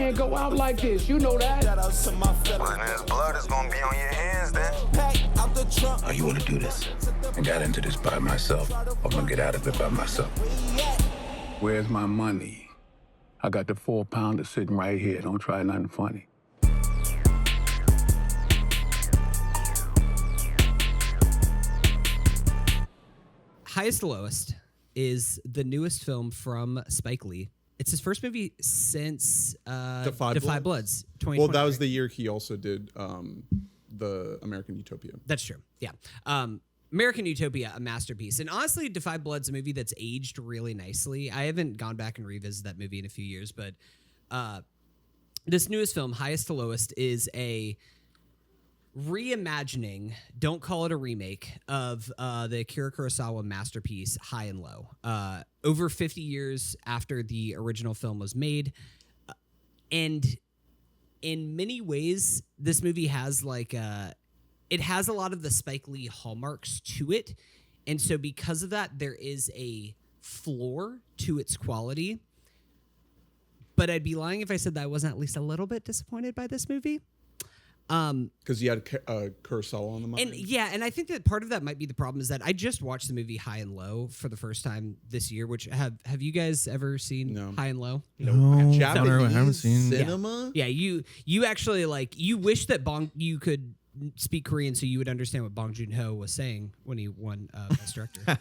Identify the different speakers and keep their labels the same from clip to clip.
Speaker 1: can't go out like this. You know that.
Speaker 2: Well, then his blood is gonna be on your hands then.
Speaker 3: Oh, you wanna do this? I got into this by myself. I'm gonna get out of it by myself. Where's my money? I got the 4-pounder sitting right here. Don't try nothing funny.
Speaker 4: Highest to Lowest is the newest film from Spike Lee. It's his first movie since Defy Bloods.
Speaker 5: Well, that was the year he also did the American Utopia.
Speaker 4: That's true. Yeah. American Utopia, a masterpiece. And honestly, Defy Blood's a movie that's aged really nicely. I haven't gone back and revisited that movie in a few years, but this newest film, Highest to Lowest, is a reimagining, don't call it a remake, of the Akira Kurosawa masterpiece, High and Low. Over 50 years after the original film was made. And in many ways, this movie has it has a lot of the Spike Lee hallmarks to it. And so because of that, there is a floor to its quality. But I'd be lying if I said that I wasn't at least a little bit disappointed by this movie.
Speaker 5: Because you had Kurosawa on the mind.
Speaker 4: And I think that part of that might be the problem is that I just watched the movie High and Low for the first time this year. Which have you guys ever seen High and Low?
Speaker 6: No,
Speaker 5: Japanese
Speaker 6: I haven't seen
Speaker 5: cinema.
Speaker 4: Yeah, you actually you wish that you could speak Korean so you would understand what Bong Joon-ho was saying when he won Best Director.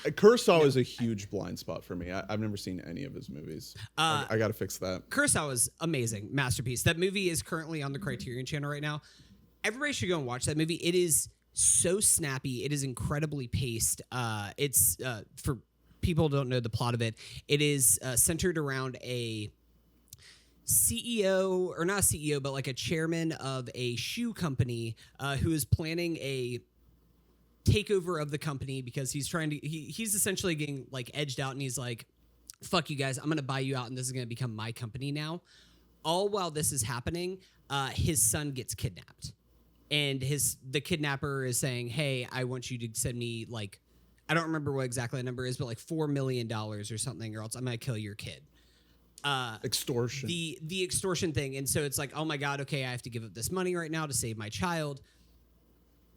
Speaker 5: Kurosawa is a huge blind spot for me. I've never seen any of his movies. I got to fix that.
Speaker 4: Kurosawa is amazing, masterpiece. That movie is currently on the Criterion Channel right now. Everybody should go and watch that movie. It is so snappy. It is incredibly paced. It's for people who don't know the plot of it. It is centered around a CEO, or not a CEO, but like a chairman of a shoe company who is planning a takeover of the company because he's trying to he's essentially getting edged out, and he's like, fuck you guys, I'm gonna buy you out and this is gonna become my company now. All while this is happening, his son gets kidnapped, and the kidnapper is saying, hey, I want you to send me I don't remember what exactly the number is, but $4 million or something, or else I'm gonna kill your kid.
Speaker 5: Extortion.
Speaker 4: The extortion thing. And so it's like, oh my God, okay, I have to give up this money right now to save my child.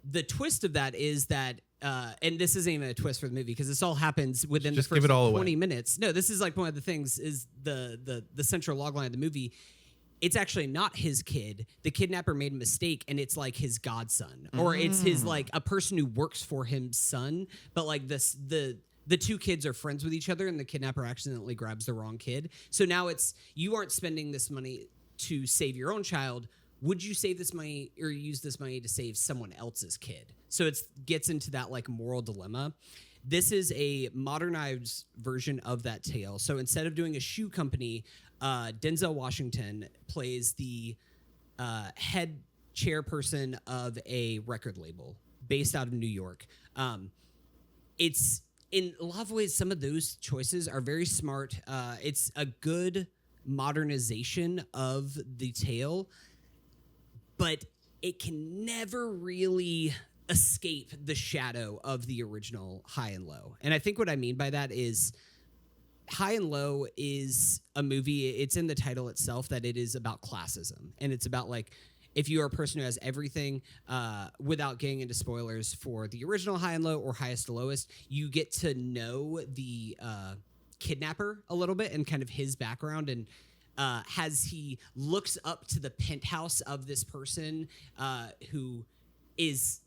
Speaker 4: The twist of that is that, and this isn't even a twist for the movie because this all happens within the first 20 minutes. No, this is one of the things is the central logline of the movie. It's actually not his kid. The kidnapper made a mistake, and it's his godson, or it's his a person who works for him's son. But the two kids are friends with each other, and the kidnapper accidentally grabs the wrong kid. So now it's, you aren't spending this money to save your own child. Would you save this money or use this money to save someone else's kid? So it gets into that moral dilemma. This is a modernized version of that tale. So instead of doing a shoe company, Denzel Washington plays the head chairperson of a record label based out of New York. It's, in a lot of ways, some of those choices are very smart. It's a good modernization of the tale, but it can never really escape the shadow of the original High and Low. And I think what I mean by that is High and Low is a movie, it's in the title itself, that it is about classism. And it's about if you are a person who has everything, without getting into spoilers for the original High and Low or Highest to Lowest, you get to know the kidnapper a little bit and kind of his background, and as he looks up to the penthouse of this person who is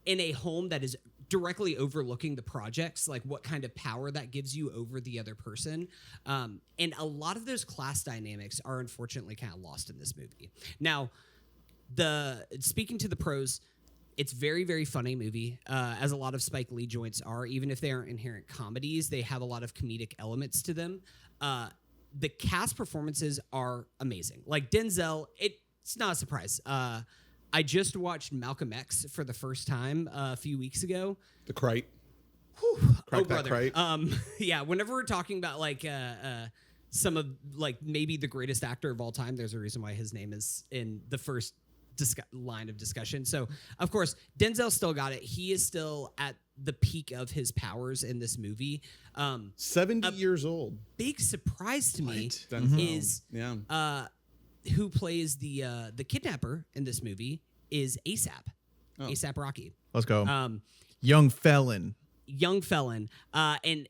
Speaker 4: in a home that is directly overlooking the projects, what kind of power that gives you over the other person. And a lot of those class dynamics are unfortunately kind of lost in this movie. Now, speaking to the pros, it's very, very funny movie, as a lot of Spike Lee joints are. Even if they aren't inherent comedies, they have a lot of comedic elements to them. The cast performances are amazing. Denzel, it's not a surprise. I just watched Malcolm X for the first time a few weeks ago.
Speaker 5: The Crite.
Speaker 4: Oh, brother. Yeah, whenever we're talking about some of maybe the greatest actor of all time, there's a reason why his name is in the first line of discussion. So, of course, Denzel still got it. He is still at the peak of his powers in this movie.
Speaker 5: 70 years old.
Speaker 4: Big surprise to me is who plays the kidnapper in this movie is ASAP. ASAP Rocky.
Speaker 6: Let's go. Young felon.
Speaker 4: And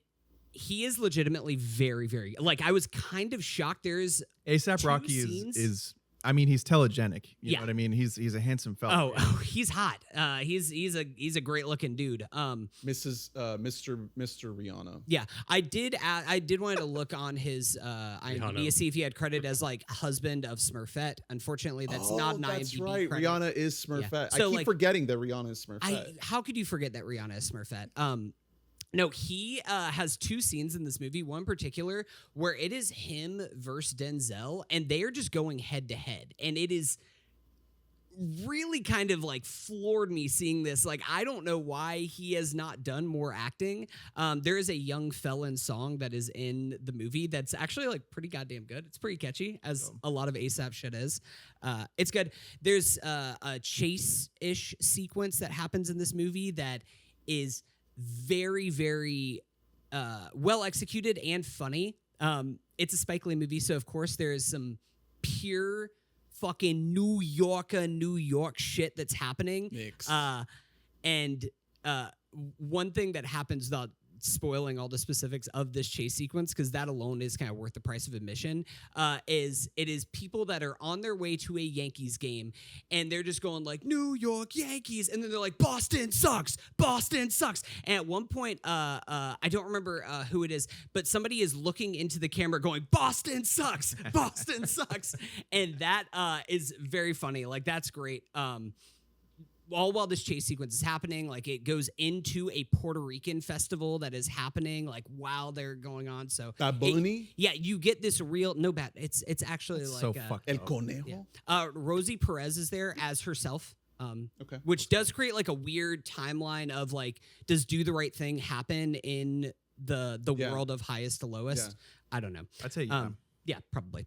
Speaker 4: he is legitimately very, very, like, I was kind of shocked. There is
Speaker 6: ASAP Rocky is I mean, he's telegenic. You know what I mean? He's a handsome fella.
Speaker 4: Oh, he's hot. He's a great looking dude.
Speaker 5: Mr. Rihanna.
Speaker 4: Yeah, I did want to look on his IMDb to see if he had credit as like husband of Smurfette. Unfortunately, that's not an IMDb
Speaker 5: that's right.
Speaker 4: credit.
Speaker 5: Rihanna is Smurfette.
Speaker 4: Yeah.
Speaker 5: I
Speaker 4: So,
Speaker 5: keep
Speaker 4: like,
Speaker 5: forgetting that Rihanna is Smurfette.
Speaker 4: How could you forget that Rihanna is Smurfette? No, he has two scenes in this movie, one in particular where it is him versus Denzel, and they are just going head to head. And it is really kind of like floored me seeing this. Like, I don't know why he has not done more acting. There is a Young Felon song that is in the movie that's actually like pretty goddamn good. It's pretty catchy, as a lot of ASAP shit is. It's good. There's a chase-ish sequence that happens in this movie that is very, very well executed and funny. It's a Spike Lee movie, so of course there is some pure fucking New York shit that's happening. And one thing that happens, not spoiling all the specifics of this chase sequence, because that alone is kind of worth the price of admission, is people that are on their way to a Yankees game, and they're just going like, New York Yankees, and then they're like, Boston sucks. And at one point, I don't remember who it is, but somebody is looking into the camera going, Boston sucks, and that is very funny. Like, that's great. All while this chase sequence is happening, like, it goes into a Puerto Rican festival that is happening, like, while they're going on. So
Speaker 5: Bad Bunny?
Speaker 4: you get this real it's actually
Speaker 6: That's
Speaker 4: like
Speaker 6: so fucked
Speaker 5: El
Speaker 6: up.
Speaker 5: Conejo.
Speaker 4: Rosie Perez is there as herself.
Speaker 5: Okay.
Speaker 4: Which does create like a weird timeline of like, does Do the Right Thing happen in the world of Highest to Lowest?
Speaker 5: Yeah.
Speaker 4: I don't know.
Speaker 6: I'd say
Speaker 4: Yeah, probably.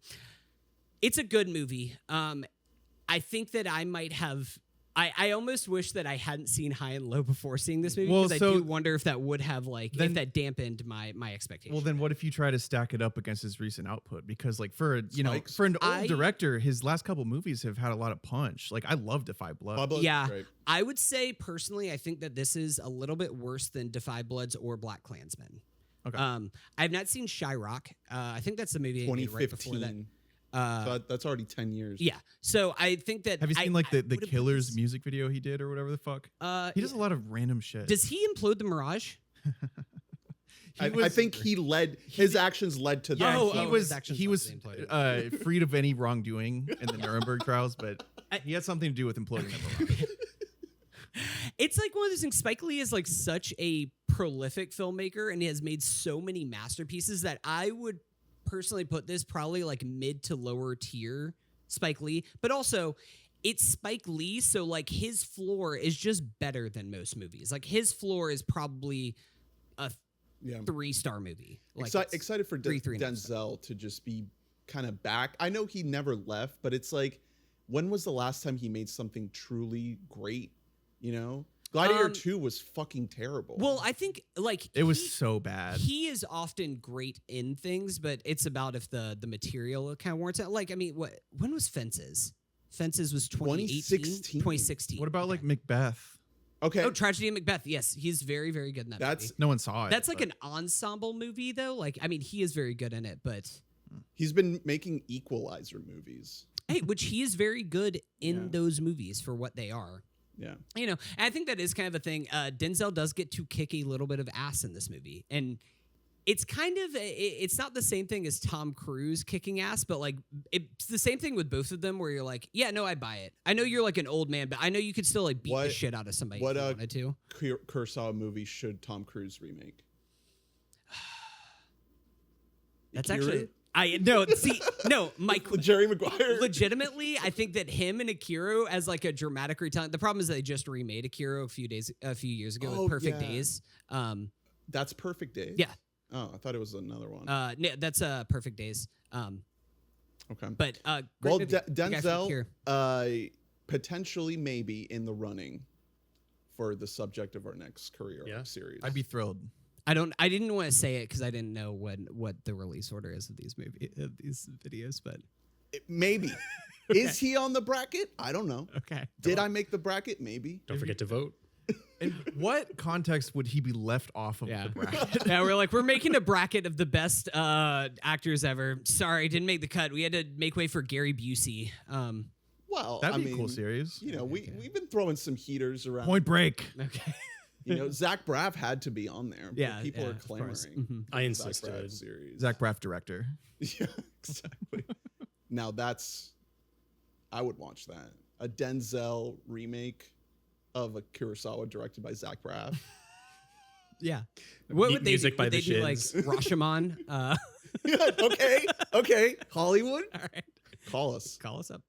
Speaker 4: It's a good movie. I think that I might have. I almost wish that I hadn't seen High and Low before seeing this movie, because I do wonder if that would have if that dampened my expectations.
Speaker 6: Well, then what if you try to stack it up against his recent output? Because like for an old director, his last couple movies have had a lot of punch. Like, I love Defy Blood.
Speaker 4: Yeah, I would say personally, I think that this is a little bit worse than Defy Bloods or Black Klansman.
Speaker 6: Okay.
Speaker 4: I have not seen Chirac. I think that's the movie
Speaker 5: 2015.
Speaker 4: right before that.
Speaker 5: So that's already 10 years.
Speaker 4: Yeah. So I think that.
Speaker 6: Have you seen the Killers music video he did or whatever the fuck? He does a lot of random shit.
Speaker 4: Does he implode the Mirage?
Speaker 5: I think his actions led to that.
Speaker 6: He was freed of any wrongdoing in the Nuremberg trials, but he had something to do with imploding the Mirage.
Speaker 4: It's like one of those things. Spike Lee is like such a prolific filmmaker, and he has made so many masterpieces that I would personally put this probably like mid to lower tier Spike Lee, but also it's Spike Lee, so like his floor is just better than most movies. Like, his floor is probably a 3-star movie. Like,
Speaker 5: excited for Denzel to just be kind of back. I know he never left, but it's like, when was the last time he made something truly great? You know, Gladiator 2 was fucking terrible.
Speaker 4: Well, I think like
Speaker 6: it was so bad.
Speaker 4: He is often great in things, but it's about if the material kind of warrants it. Like, I mean, when was Fences? Fences was 2016.
Speaker 6: What about like Macbeth?
Speaker 5: Okay.
Speaker 4: Oh, Tragedy of Macbeth. Yes, he's very, very good in that movie.
Speaker 6: No one saw it.
Speaker 4: That's like an ensemble movie, though. Like, I mean, he is very good in it, but
Speaker 5: he's been making Equalizer movies.
Speaker 4: Hey, which he is very good in those movies for what they are.
Speaker 5: Yeah.
Speaker 4: You know, and I think that is kind of a thing. Denzel does get to kick a little bit of ass in this movie. And it's kind of, it's not the same thing as Tom Cruise kicking ass, but like, it's the same thing with both of them where you're like, yeah, no, I buy it. I know you're like an old man, but I know you could still like beat the shit out of somebody if you wanted to.
Speaker 5: Kurosawa movie should Tom Cruise remake?
Speaker 4: That's
Speaker 5: Akira?
Speaker 4: actually... Mike.
Speaker 5: Jerry Maguire.
Speaker 4: Legitimately, I think that him and Akira as like a dramatic retelling. The problem is they just remade Akira a few years ago with Perfect Days.
Speaker 5: That's Perfect Days.
Speaker 4: Yeah.
Speaker 5: Oh, I thought it was another one.
Speaker 4: No, that's Perfect Days.
Speaker 5: Okay.
Speaker 4: But
Speaker 5: Denzel potentially maybe in the running for the subject of our next career series.
Speaker 6: I'd be thrilled.
Speaker 4: I didn't want to say it because I didn't know what the release order is of these videos, but
Speaker 5: maybe. Okay. Is he on the bracket? I don't know.
Speaker 4: Okay.
Speaker 5: Did I make the bracket? Maybe.
Speaker 7: Don't forget to vote.
Speaker 6: In what context would he be left off of the bracket?
Speaker 4: Yeah, we're making a bracket of the best actors ever. Sorry, didn't make the cut. We had to make way for Gary Busey.
Speaker 5: Well,
Speaker 6: that'd be a cool series.
Speaker 5: You know, we've been throwing some heaters around.
Speaker 6: Point Break.
Speaker 4: Okay.
Speaker 5: You know, Zach Braff had to be on there.
Speaker 4: Yeah,
Speaker 5: but people are clamoring.
Speaker 4: Mm-hmm.
Speaker 7: I insisted.
Speaker 6: Zach Braff director.
Speaker 5: Yeah, exactly. Now I would watch that. A Denzel remake of a Kurosawa directed by Zach Braff.
Speaker 4: Yeah. What would they
Speaker 7: Music
Speaker 4: do?
Speaker 7: by
Speaker 4: Would
Speaker 7: the
Speaker 4: they do like
Speaker 7: Shins.
Speaker 4: Rashomon?
Speaker 5: Okay. Hollywood.
Speaker 4: All right.
Speaker 5: Call us.
Speaker 4: Call us up.